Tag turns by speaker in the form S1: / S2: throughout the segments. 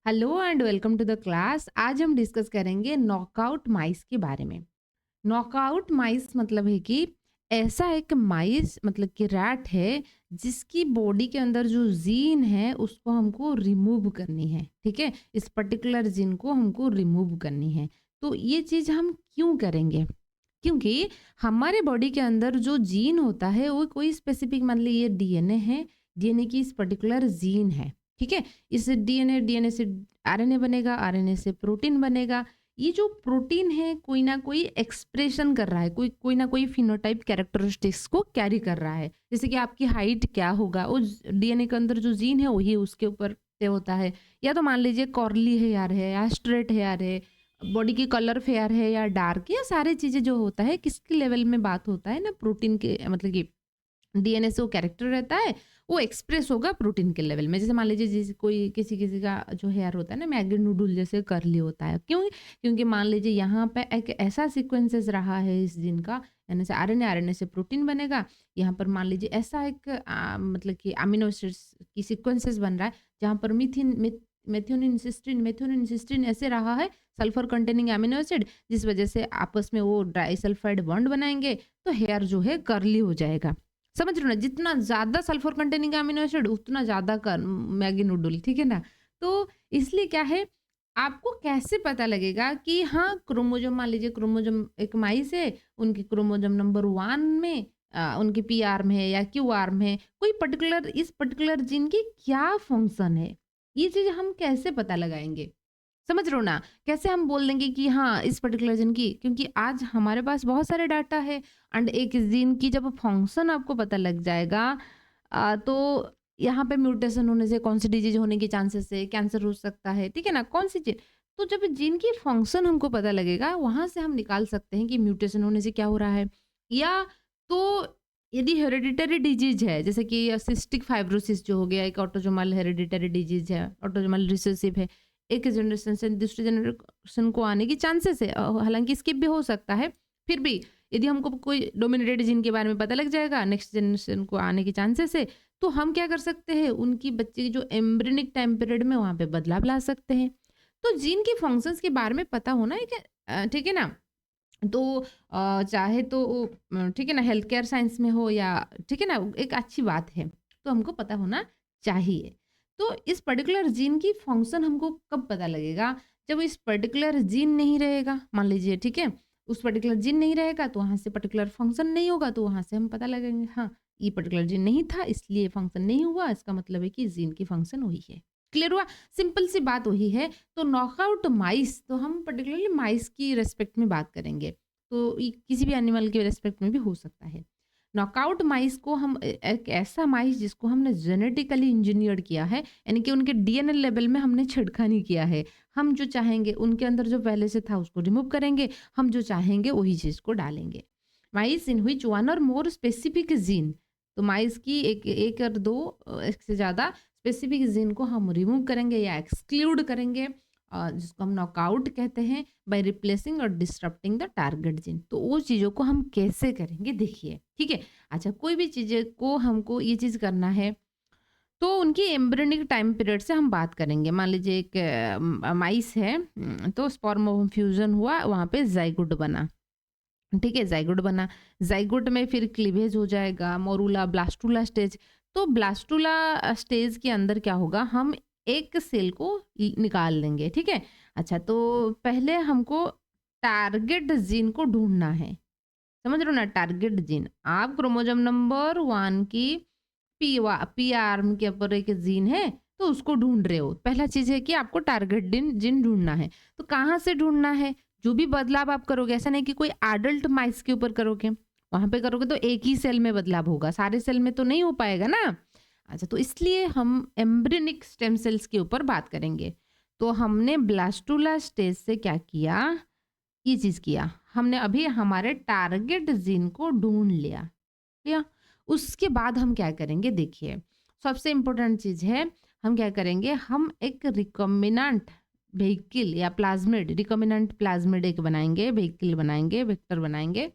S1: Hello and welcome to the class. आज हम discuss करेंगे नॉकआउट माइस के बारे में। नॉकआउट माइस मतलब है कि ऐसा एक माइस मतलब कि रैट है जिसकी बॉडी के अंदर जो जीन है उसको हमको रिमूव करनी है। ठीक है, इस पर्टिकुलर जीन को हमको रिमूव करनी है। तो ये चीज़ हम क्यों करेंगे? क्योंकि हमारे बॉडी के अंदर जो जीन होता है वो कोई स्पेसिफिक मान लीजिए ये डीएनए है, डीएनए की इस पर्टिकुलर जीन है। ठीक है, इस डीएनए डीएनए से आरएनए बनेगा, आरएनए से प्रोटीन बनेगा। ये जो प्रोटीन है कोई ना कोई एक्सप्रेशन कर रहा है, कोई कोई ना कोई फिनोटाइप कैरेक्टरिस्टिक्स को कैरी कर रहा है। जैसे कि आपकी हाइट क्या होगा, उस डीएनए के अंदर जो जीन है वही उसके ऊपर से होता है। या तो मान लीजिए कॉर्ली हेयर है या स्ट्रेट हेयर है, बॉडी की कलर फेयर है या डार्क, या सारी चीज़ें जो होता है किसके लेवल में बात होता है ना, प्रोटीन के मतलब कि डीएनए से वो कैरेक्टर रहता है, वो एक्सप्रेस होगा प्रोटीन के लेवल में। जैसे मान लीजिए जैसे कोई किसी किसी का जो हेयर होता है ना मैगी नूडल जैसे कर्ली होता है, क्यों? क्योंकि मान लीजिए यहाँ पे एक ऐसा सीक्वेंसेस रहा है इस जीन का, यानी से आरएनए आरएनए से प्रोटीन बनेगा। यहाँ पर मान लीजिए ऐसा एक मतलब कि अमीनो एसिड्स की सीक्वेंसेस बन रहा है जहाँ पर मेथियोनिन सिस्टीन मेथियोनिन सिस्टीन ऐसे रहा है, सल्फर कंटेनिंग अमीनो एसिड, जिस वजह से आपस में वो डाइसल्फाइड बॉन्ड बनाएंगे तो हेयर जो है कर्ली हो जाएगा। समझ रहे हो ना? जितना ज़्यादा सल्फर कंटेनिंग अमीनो एसिड उतना ज़्यादा मैगी नूडल, ठीक है ना? तो इसलिए क्या है, आपको कैसे पता लगेगा कि हाँ, क्रोमोसोम मान लीजिए क्रोमोसोम एक माइस है, उनके क्रोमोसोम नंबर 1 में उनके पी आर्म है या क्यू आर्म है, कोई पर्टिकुलर इस पर्टिकुलर जीन की क्या फंक्शन है? ये चीज़ हम कैसे पता लगाएँगे? समझ रहे हो ना? कैसे हम बोल देंगे कि हाँ, इस पर्टिकुलर जीन की, क्योंकि आज हमारे पास बहुत सारे डाटा है एंड एक जीन की जब फंक्शन आपको पता लग जाएगा तो यहाँ पे म्यूटेशन होने से कौन सी डिजीज होने के चांसेस है, कैंसर हो सकता है, ठीक है ना? कौन सी चीज़, तो जब जीन की फंक्शन हमको पता लगेगा, वहाँ से हम निकाल सकते हैं कि म्यूटेशन होने से क्या हो रहा है। या तो यदि हेरेडिटरी डिजीज है, जैसे कि सिस्टिक फाइब्रोसिस जो हो गया, एक ऑटोसोमल हेरेडिटरी डिजीज है, ऑटोसोमल रिसेसिव है, एक जनरेशन से दूसरे जनरेशन को आने की चांसेस है, हालांकि स्किप भी हो सकता है। फिर भी यदि हमको कोई डोमिनेटेड जीन के बारे में पता लग जाएगा, नेक्स्ट जनरेशन को आने की चांसेस है, तो हम क्या कर सकते हैं, उनकी बच्चे की जो एम्ब्रियोनिक टाइम पीरियड में वहाँ पे बदलाव ला सकते हैं। तो जीन की फंक्शंस के बारे में पता होना एक ठीक है ना? तो चाहे तो ठीक है ना, हेल्थ केयर साइंस में हो या ठीक है ना, एक अच्छी बात है, तो हमको पता होना चाहिए। तो इस पर्टिकुलर जीन की फंक्शन हमको कब पता लगेगा? जब इस पर्टिकुलर जीन नहीं रहेगा, मान लीजिए ठीक है, उस पर्टिकुलर जीन नहीं रहेगा तो वहाँ से पर्टिकुलर फंक्शन नहीं होगा, तो वहाँ से हम पता लगेंगे हाँ, ये पर्टिकुलर जीन नहीं था इसलिए फंक्शन नहीं हुआ, इसका मतलब है कि जीन की फंक्शन वही है। क्लियर हुआ? सिंपल सी बात वही है। तो नॉकआउट माइस, तो हम पर्टिकुलरली माइस की रेस्पेक्ट में बात करेंगे, तो किसी भी एनिमल के रेस्पेक्ट में भी हो सकता है। नॉकआउट माइस को हम एक ऐसा माइस जिसको हमने जेनेटिकली इंजीनियर्ड किया है, यानी कि उनके डीएनए लेवल में हमने छेड़खानी किया है। हम जो चाहेंगे उनके अंदर जो पहले से था उसको रिमूव करेंगे, हम जो चाहेंगे वही चीज़ को डालेंगे। माइस इन व्हिच वन और मोर स्पेसिफिक जीन, तो माइस की एक एक और दो एक से ज़्यादा स्पेसिफिक जीन को हम रिमूव करेंगे या एक्सक्लूड करेंगे, जिसको हम नॉकआउट कहते हैं, बाय रिप्लेसिंग और डिस्टरप्टिंग द टारगेट जीन। तो वो चीज़ों को हम कैसे करेंगे देखिए, ठीक है? अच्छा, कोई भी चीज़ें को हमको ये चीज़ करना है तो उनकी एम्ब्रियोनिक टाइम पीरियड से हम बात करेंगे। मान लीजिए एक माइस है, तो स्पर्म फ्यूजन हुआ, वहाँ पे ज़ाइगोट बना, ठीक है? ज़ाइगोट बना, ज़ाइगोट में फिर क्लीवेज हो जाएगा, मोरूला, ब्लास्टूला स्टेज। तो ब्लास्टूला स्टेज के अंदर क्या होगा, हम एक सेल को निकाल देंगे, ठीक है? अच्छा, तो पहले हमको टारगेट जीन को ढूंढना है। समझ रहे हो ना? टारगेट जीन, आप क्रोमोसोम नंबर 1 की पी आर्म के ऊपर एक जीन है, तो उसको ढूंढ रहे हो। पहला चीज़ है कि आपको टारगेट जीन ढूंढना है। तो कहाँ से ढूंढना है? जो भी बदलाव आप करोगे, ऐसा नहीं कि कोई एडल्ट माइस के ऊपर करोगे, वहाँ पे करोगे तो एक ही सेल में बदलाव होगा, सारे सेल में तो नहीं हो पाएगा ना। अच्छा, तो इसलिए हम एम्ब्रियोनिक स्टेम सेल्स के ऊपर बात करेंगे। तो हमने ब्लास्टूला स्टेज से क्या किया, ये चीज़ किया, हमने अभी हमारे टारगेट जीन को ढूंढ लिया, लिया। उसके बाद हम क्या करेंगे देखिए, सबसे इम्पोर्टेंट चीज़ है, हम क्या करेंगे, हम एक रिकॉम्बिनेंट व्हीकल या प्लाज्मिड, रिकॉम्बिनेंट प्लाज्मिड एक बनाएंगे, व्हीकल बनाएंगे, वेक्टर बनाएंगे,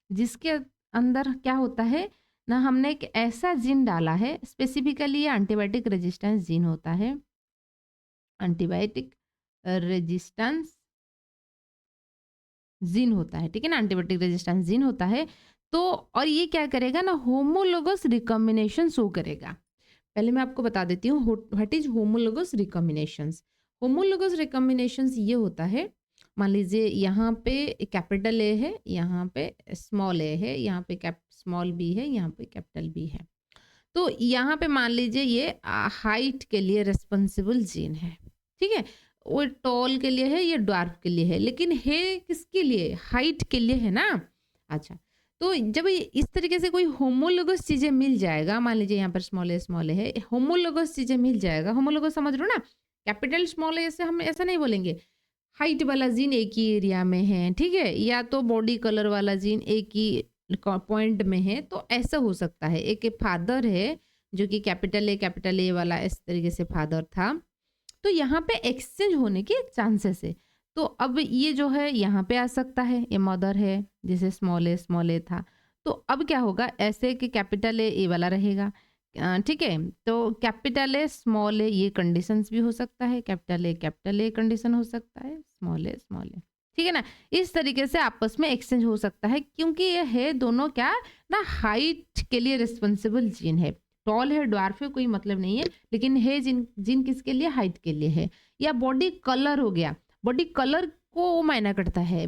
S1: जिसके अंदर क्या होता है ना, हमने एक ऐसा जीन डाला है, स्पेसिफिकली ये एंटीबायोटिक रेजिस्टेंस जीन होता है, एंटीबायोटिक रेजिस्टेंस जीन होता है, ठीक है ना, एंटीबायोटिक रेजिस्टेंस जीन होता है। तो और ये क्या करेगा ना, होमोलोगस रिकॉम्बिनेशन शो करेगा। पहले मैं आपको बता देती हूँ व्हाट इज होमोलोगस रिकॉम्बिनेशंस। होमोलोगस रिकॉम्बिनेशंस ये होता है, मान लीजिए यहाँ पे कैपिटल ए है, यहाँ पे स्मॉल ए है, यहाँ पे स्मॉल बी है, यहाँ पे कैपिटल बी है। तो यहाँ पे मान लीजिए ये हाइट के लिए रिस्पॉन्सिबल जीन है, ठीक है। वो टॉल के लिए है, ये ड्वार्फ के लिए है, लेकिन है किसके लिए, हाइट के लिए है ना। अच्छा, तो जब इस तरीके से कोई होमोलोगस चीजें मिल जाएगा, मान लीजिए यहाँ पर स्मॉल ए है, होमोलोगस चीजें मिल जाएगा। होमोलोगस समझ लो ना, कैपिटल स्मॉल ए से हम ऐसा नहीं बोलेंगे हाइट वाला जीन एक ही एरिया में है, ठीक है, या तो बॉडी कलर वाला जीन एक ही पॉइंट में है। तो ऐसा हो सकता है, एक फादर है जो कि कैपिटल ए वाला इस तरीके से फादर था, तो यहाँ पे एक्सचेंज होने के चांसेस है। तो अब ये जो है यहाँ पे आ सकता है, ये मदर है जैसे स्मॉल ए था, तो अब क्या होगा, ऐसे कि कैपिटल ए वाला रहेगा, ठीक है। तो कैपिटल ए स्मॉल ए ये कंडीशंस भी हो सकता है, कैपिटल ए कंडीशन हो सकता है, स्मॉल ए, ठीक है ना। इस तरीके से आपस में एक्सचेंज हो सकता है, क्योंकि ये है दोनों क्या ना, हाइट के लिए रिस्पॉन्सिबल जीन है। टॉल है, ड्वार्फ है, कोई मतलब नहीं है, लेकिन है जीन किसके लिए, हाइट के लिए है। या बॉडी कलर हो गया, बॉडी कलर को वो मायना करता है,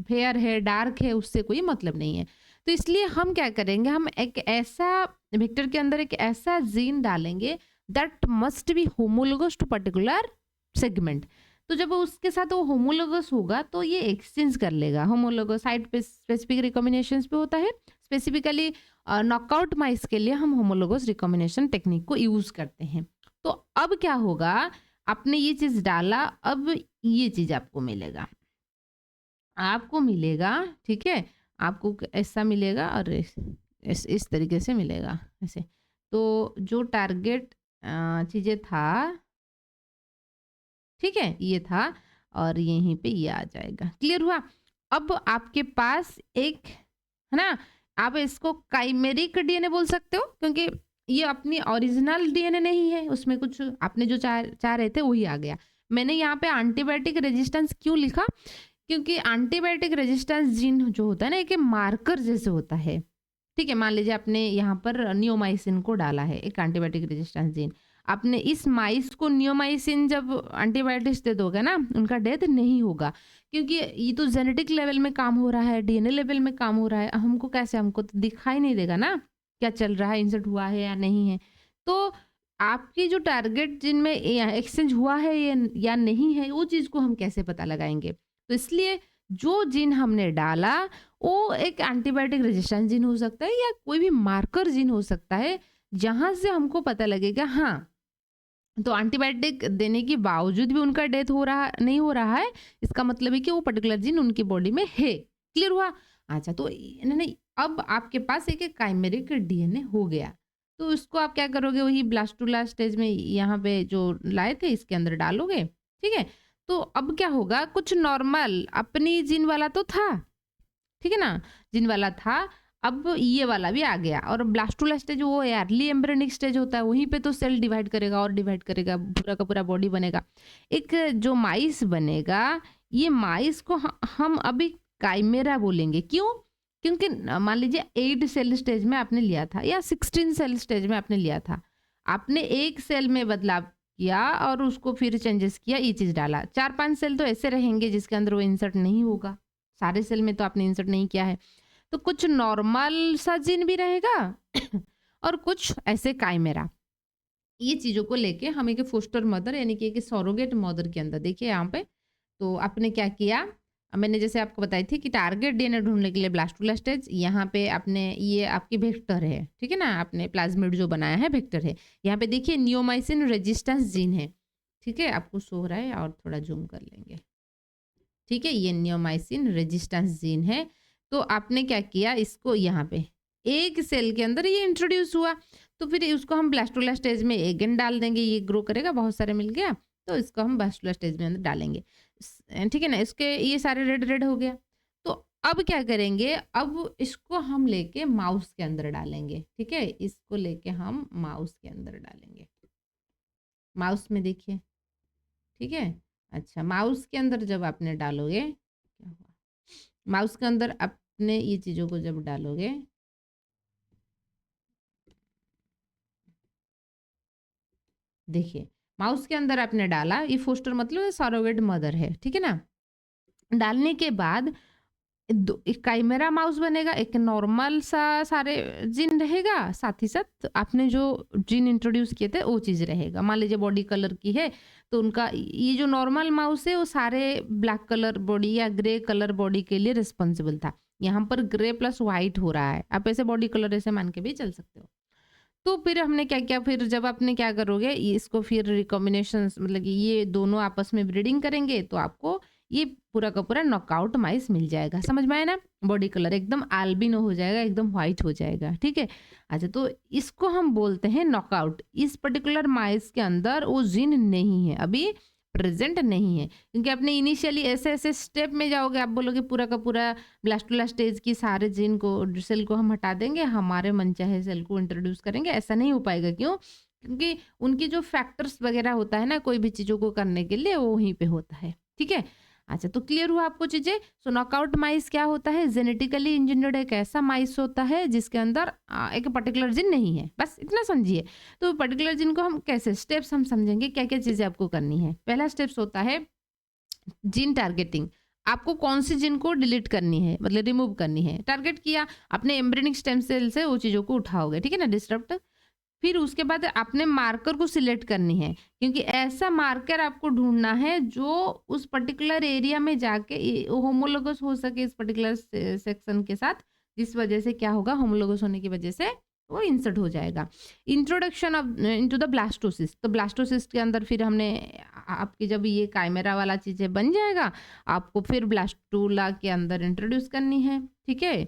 S1: फेयर है, डार्क है, उससे कोई मतलब नहीं है। तो इसलिए हम क्या करेंगे, हम एक ऐसा वेक्टर के अंदर एक ऐसा जीन डालेंगे that must be homologous to particular segment. तो जब उसके साथ वो होमोलोगस होगा तो ये एक्सचेंज कर लेगा। होमोलोगस साइट पे स्पेसिफिक रिकॉम्बिनेशंस पे होता है, स्पेसिफिकली नॉकआउट माइस के लिए हम होमोलोगस रिकॉम्बिनेशन टेक्निक को यूज करते हैं। तो अब क्या होगा, आपने ये चीज डाला, अब ये चीज आपको मिलेगा, ठीक है, आपको ऐसा मिलेगा और इस तरीके से मिलेगा ऐसे। तो जो टारगेट चीजें था, ठीक है, ये था, और यहीं पे ये आ जाएगा। क्लियर हुआ। अब आपके पास एक है ना, आप इसको काइमेरिक डीएनए बोल सकते हो, क्योंकि ये अपनी ओरिजिनल डीएनए नहीं है, उसमें कुछ आपने जो चाह रहे थे वही आ गया। मैंने यहाँ पे एंटीबायोटिक रेजिस्टेंस क्यों लिखा, क्योंकि एंटीबायोटिक रेजिस्टेंस जीन जो होता है ना, एक मार्कर जैसे होता है, ठीक है। मान लीजिए आपने यहाँ पर नियोमाइसिन को डाला है, एक एंटीबायोटिक रेजिस्टेंस जीन, आपने इस माइस को नियोमाइसिन जब एंटीबायोटिक्स दे दोगे ना, उनका डेथ नहीं होगा, क्योंकि ये तो जेनेटिक लेवल में काम हो रहा है, डीएनए लेवल में काम हो रहा है। हमको कैसे, हमको तो दिखाई नहीं देगा ना क्या चल रहा है, इंसर्ट हुआ है या नहीं है। तो आपकी जो टारगेट जिनमें एक्सचेंज हुआ है या नहीं है, वो चीज़ को हम कैसे पता लगाएंगे। तो इसलिए जो जीन हमने डाला वो एक एंटीबायोटिक रेजिस्टेंस जीन हो सकता है, या कोई भी मार्कर जीन हो सकता है, जहां से हमको पता लगेगा हाँ, तो एंटीबायोटिक देने के बावजूद भी उनका डेथ हो रहा नहीं हो रहा है, इसका मतलब है कि वो पर्टिकुलर जीन उनकी बॉडी में है। क्लियर हुआ। अच्छा, तो नहीं, अब आपके पास एक काइमेरिक डीएनए हो गया, तो इसको आप क्या करोगे, वही ब्लास्टोलास्ट स्टेज में यहाँ पे जो लाए थे इसके अंदर डालोगे, ठीक है। तो अब क्या होगा, कुछ नॉर्मल अपनी जीन वाला तो था, ठीक है ना, जिन वाला था, अब ये वाला भी आ गया। और ब्लास्टोला स्टेज वो अर्ली एम्ब्रियोनिक स्टेज होता है, वहीं पे तो सेल डिवाइड करेगा और डिवाइड करेगा, पूरा का पूरा बॉडी बनेगा। एक जो माइस बनेगा, ये माइस को हम अभी काइमेरा बोलेंगे। क्यों, क्योंकि मान लीजिए 8 सेल स्टेज में आपने लिया था या 16 सेल स्टेज में आपने लिया था, आपने एक सेल में बदलाव किया और उसको फिर चेंजेस किया, ये चीज़ डाला। 4-5 सेल तो ऐसे रहेंगे जिसके अंदर वो इंसर्ट नहीं होगा, सारे सेल में तो आपने इंसर्ट नहीं किया है। तो कुछ नॉर्मल सा जीन भी रहेगा और कुछ ऐसे काइमेरा। ये चीज़ों को लेके हम एक फोस्टर मदर यानी कि एक सरोगेट मदर के अंदर देखिए यहाँ पे, तो आपने क्या किया, मैंने जैसे आपको बताई थी कि टारगेट डीएनए ढूंढने के लिए ब्लास्टोला स्टेज, यहाँ पे आपने ये आपकी वेक्टर है, ठीक है ना, आपने प्लाज्मिड जो बनाया है वेक्टर है। यहाँ पे देखिए नियोमाइसिन रेजिस्टेंस जीन है, ठीक है, आपको सो हो रहा है, और थोड़ा जूम कर लेंगे, ठीक है, ये नियोमाइसिन रेजिस्टेंस जीन है। तो आपने क्या किया, इसको यहाँ पे एक सेल के अंदर ये इंट्रोड्यूस हुआ, तो फिर उसको हम ब्लास्टोला स्टेज में अगेन डाल देंगे, ये ग्रो करेगा, बहुत सारे मिल गया, तो इसको हम ब्लास्टोला स्टेज में अंदर डालेंगे, ठीक है ना। इसके ये सारे रेड रेड हो गया। तो अब क्या करेंगे, अब इसको हम लेके माउस के अंदर डालेंगे, ठीक है, इसको लेके हम माउस के अंदर डालेंगे। माउस में देखिए ठीक है। अच्छा, माउस के अंदर जब आपने डालोगे, क्या हुआ, माउस के अंदर अपने ये चीज़ों को जब डालोगे, देखिए माउस के अंदर आपने डाला, ये फोस्टर मतलब सरोगेट मदर है, ठीक है ना। डालने के बाद एक काइमेरा माउस बनेगा, एक नॉर्मल सा सारे जीन रहेगा, साथ ही साथ आपने जो जीन इंट्रोड्यूस किए थे वो चीज़ रहेगा। मान लीजिए बॉडी कलर की है तो उनका ये जो नॉर्मल माउस है वो सारे ब्लैक कलर बॉडी या ग्रे कलर बॉडी के लिए रिस्पॉन्सिबल था। यहाँ पर ग्रे प्लस वाइट हो रहा है, आप ऐसे बॉडी कलर ऐसे मान के भी चल सकते हो। तो फिर हमने क्या किया, फिर जब आपने क्या करोगे इसको फिर रिकॉम्बिनेशन मतलब कि ये दोनों आपस में ब्रीडिंग करेंगे तो आपको ये पूरा का पूरा नॉकआउट माइस मिल जाएगा। समझ में आया ना, बॉडी कलर एकदम आल्बिनो हो जाएगा, एकदम व्हाइट हो जाएगा, ठीक है। अच्छा, तो इसको हम बोलते हैं नॉकआउट। इस पर्टिकुलर माइस के अंदर वो जीन नहीं है, अभी प्रेजेंट नहीं है, क्योंकि आपने इनिशियली ऐसे ऐसे स्टेप में जाओगे, आप बोलोगे पूरा का पूरा ब्लास्टोला स्टेज की सारे जीन को सेल को हम हटा देंगे, हमारे मनचाहे सेल को इंट्रोड्यूस करेंगे, ऐसा नहीं हो पाएगा। क्यों? क्योंकि उनकी जो फैक्टर्स वगैरह होता है ना कोई भी चीज़ों को करने के लिए, वो वहीं पे होता है, ठीक है। अच्छा, तो क्लियर हुआ आपको चीज़ें। सो नॉकआउट माइस क्या होता है, जेनेटिकली इंजीनियर्ड एक ऐसा माइस होता है जिसके अंदर एक पर्टिकुलर जीन नहीं है, बस इतना समझिए। तो पर्टिकुलर जीन को हम कैसे स्टेप्स हम समझेंगे, क्या क्या चीज़ें आपको करनी है। पहला स्टेप्स होता है जीन टारगेटिंग। आपको कौन सी जीन को डिलीट करनी है, मतलब रिमूव करनी है। टारगेट किया, अपने एम्ब्रियोनिक स्टेम सेल से वो चीज़ों को उठाओगे, ठीक है ना, डिस्टर्ब। फिर उसके बाद आपने मार्कर को सिलेक्ट करनी है, क्योंकि ऐसा मार्कर आपको ढूंढना है जो उस पर्टिकुलर एरिया में जाके होमोलोगस हो सके इस पर्टिकुलर सेक्शन के साथ, जिस वजह से क्या होगा, होमोलोगस होने की वजह से वो इंसर्ट हो जाएगा। Introduction of into the blastocyst, तो ब्लास्टोसिस्ट के अंदर फिर हमने आपकी जब ये काइमेरा वाला चीज़ें बन जाएगा, आपको फिर ब्लास्टोला के अंदर इंट्रोड्यूस करनी है, ठीक है।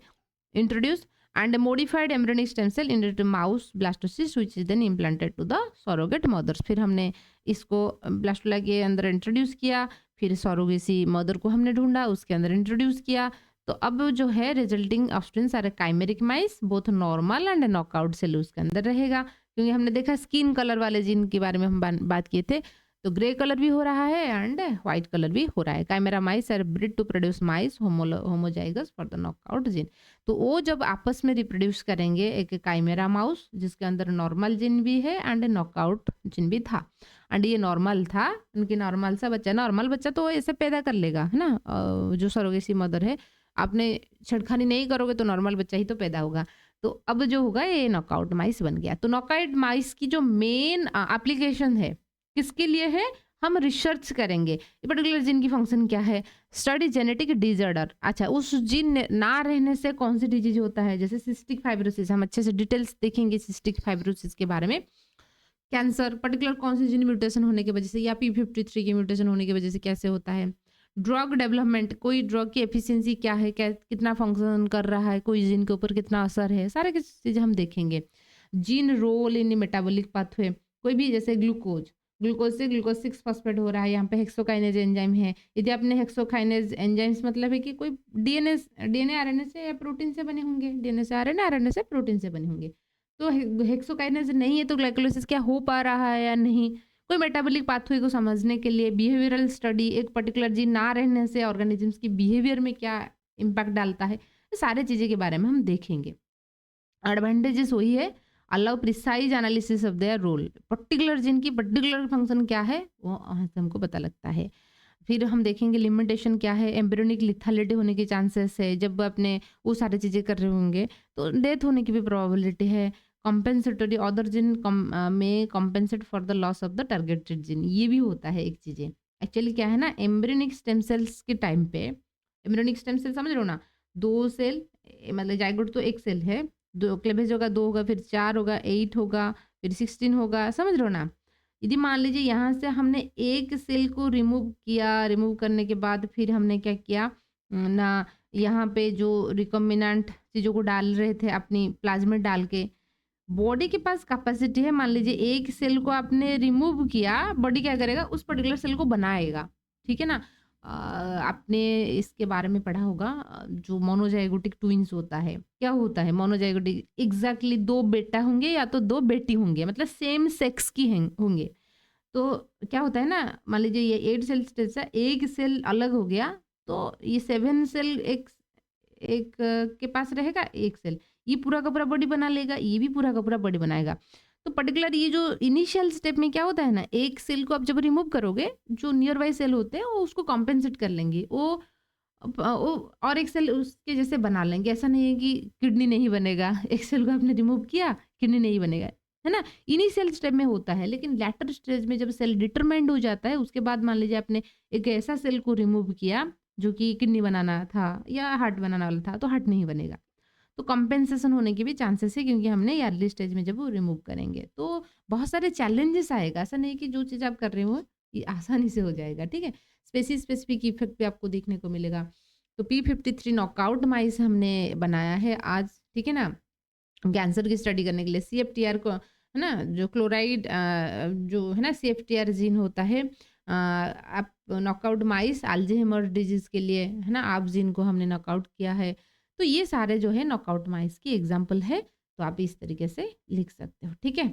S1: Introduce and a modified embryonic stem cell into mouse blastocyst which is then implanted to the surrogate mothers। फिर हमने इसको ब्लास्टोला के अंदर इंट्रोड्यूस किया, फिर सरोगेसी मदर को हमने ढूंढा, उसके अंदर इंट्रोड्यूस किया। तो अब जो है रिजल्टिंग ऑफस्प्रिंग सारे chimeric mice both normal and knockout cell उसके अंदर रहेगा, क्योंकि हमने देखा स्किन कलर वाले जीन के बारे में हम बात किए थे, तो ग्रे कलर भी हो रहा है एंड व्हाइट कलर भी हो रहा है। Chimera mice are breed to produce mice homozygous for the knockout gene. तो वो जब आपस में रिप्रोड्यूस करेंगे, एक काइमेरा माउस जिसके अंदर नॉर्मल जीन भी है एंड नॉकआउट जीन भी था, एंड ये नॉर्मल था, उनकी नॉर्मल सा बच्चा, नॉर्मल बच्चा तो ऐसे पैदा कर लेगा, है ना। जो सरोगेसी मदर है, आपने छेड़खानी नहीं करोगे तो नॉर्मल बच्चा ही तो पैदा होगा। तो अब जो होगा ये नॉकआउट माइस बन गया। तो नॉकआउट माइस की जो मेन एप्लीकेशन है किसके लिए है, हम रिसर्च करेंगे ये पर्टिकुलर जीन की फंक्शन क्या है, स्टडी जेनेटिक डिसऑर्डर। अच्छा, उस जीन ना रहने से कौन सी डिजीज होता है, जैसे सिस्टिक फाइब्रोसिस, हम अच्छे से डिटेल्स देखेंगे सिस्टिक फाइब्रोसिस के बारे में। कैंसर पर्टिकुलर कौन सी जीन म्यूटेशन होने की वजह से या P53 की म्यूटेशन होने की वजह से कैसे होता है। ड्रग डेवलपमेंट, कोई ड्रग की एफिशिएंसी क्या है, क्या कितना फंक्शन कर रहा है, कोई जीन के ऊपर कितना असर है, सारे की चीज़ें हम देखेंगे। Gene role in metabolic pathway, कोई भी जैसे ग्लूकोज से ग्लूकोज 6 फॉस्फेट हो रहा है, यहाँ पे हेक्सोकाइनेज एंजाइम है। यदि आपने हेक्सोकाइनेज एंजाइम्स मतलब है कि कोई डीएनए आरएनए से या प्रोटीन से बने होंगे, डीएनए से आरएनए, आरएनए से प्रोटीन से बने होंगे। तो हेक्सोकाइनेज नहीं है तो ग्लाइकोलाइसिस क्या हो पा रहा है या नहीं, कोई मेटाबॉलिक पाथवे को समझने के लिए बिहेवियरल स्टडी, एक पर्टिकुलर जीन ना रहने से ऑर्गेनिजम्स की बिहेवियर में क्या इम्पैक्ट डालता है, ये सारे चीज़ें के बारे में हम देखेंगे। एडवांटेजेस वही है, allow precise analysis of their role, particular gene की पर्टिकुलर फंक्शन क्या है वो हमको पता लगता है। फिर हम देखेंगे लिमिटेशन क्या है, एम्ब्रियोनिक लिथैलिटी होने के चांसेस है, जब अपने वो सारी चीज़ें कर रहे होंगे तो डेथ होने की भी प्रोबेबिलिटी है। कॉम्पेंसेटरी अदर जीन में compensate for the loss of the targeted gene, ये भी होता है एक चीज़ें। एक्चुअली क्या है ना, एम्ब्रियोनिक स्टेम सेल्स के टाइम पे, एम्ब्रियोनिक स्टेम सेल समझ रहे हो ना, 2 सेल, मतलब जाइगोट तो एक सेल है, 2 क्लेवेज होगा, 2 होगा, फिर 4 होगा, 8 होगा, फिर 16 होगा, समझ रहे हो ना। यदि मान लीजिए यहाँ से हमने एक सेल को रिमूव किया, रिमूव करने के बाद फिर हमने क्या किया ना, यहाँ पे जो रिकॉम्बिनेंट चीज़ों को डाल रहे थे अपनी प्लाज्मिड डाल के, बॉडी के पास कैपेसिटी है, मान लीजिए एक सेल को आपने रिमूव किया, बॉडी क्या करेगा, उस पर्टिकुलर सेल को बनाएगा, ठीक है ना। आपने इसके बारे में पढ़ा होगा, जो मोनोजाइगोटिक ट्विंस होता है, क्या होता है मोनोजाइगोटिक, एग्जैक्टली 2 बेटा होंगे या तो 2 बेटी होंगे, मतलब सेम सेक्स की होंगे। तो क्या होता है ना, मान लीजिए ये 8 सेल स्टेज से एक सेल अलग हो गया, तो ये 7 सेल एक एक के पास रहेगा एक सेल, ये पूरा का पूरा बॉडी बना लेगा, ये भी पूरा का पूरा बॉडी बनाएगा। तो पर्टिकुलर ये जो इनिशियल स्टेप में क्या होता है ना, एक सेल को आप जब रिमूव करोगे, जो नियर बाई सेल होते हैं वो उसको कॉम्पेंसेट कर लेंगे, वो और एक सेल उसके जैसे बना लेंगे। ऐसा नहीं है कि किडनी नहीं बनेगा, एक सेल को आपने रिमूव किया, किडनी नहीं बनेगा, है ना? इनिशियल स्टेप में होता है, लेकिन लेटर स्टेज में जब सेल डिटरमाइंड हो जाता है, उसके बाद मान लीजिए आपने एक ऐसा सेल को रिमूव किया जो कि किडनी बनाना था या हार्ट बनाने वाला था, तो हार्ट नहीं बनेगा। तो कंपेंसेशन होने के भी चांसेस है, क्योंकि हमने अर्ली स्टेज में जब वो रिमूव करेंगे तो बहुत सारे चैलेंजेस आएगा। ऐसा नहीं कि जो चीज़ आप कर रहे हो ये आसानी से हो जाएगा, ठीक है? स्पेसिफिक इफेक्ट भी आपको देखने को मिलेगा। तो P53 नॉकआउट माइस हमने बनाया है आज, ठीक है ना? कैंसर की स्टडी करने के लिए CFTR को, है ना, जो क्लोराइड जो है ना CFTR जीन होता है, आप नॉकआउट माइस अल्जाइमर डिजीज के लिए, है ना, आप जीन को हमने नॉकआउट किया है। तो ये सारे जो है नॉकआउट माइस की एग्जाम्पल है, तो आप इस तरीके से लिख सकते हो, ठीक है?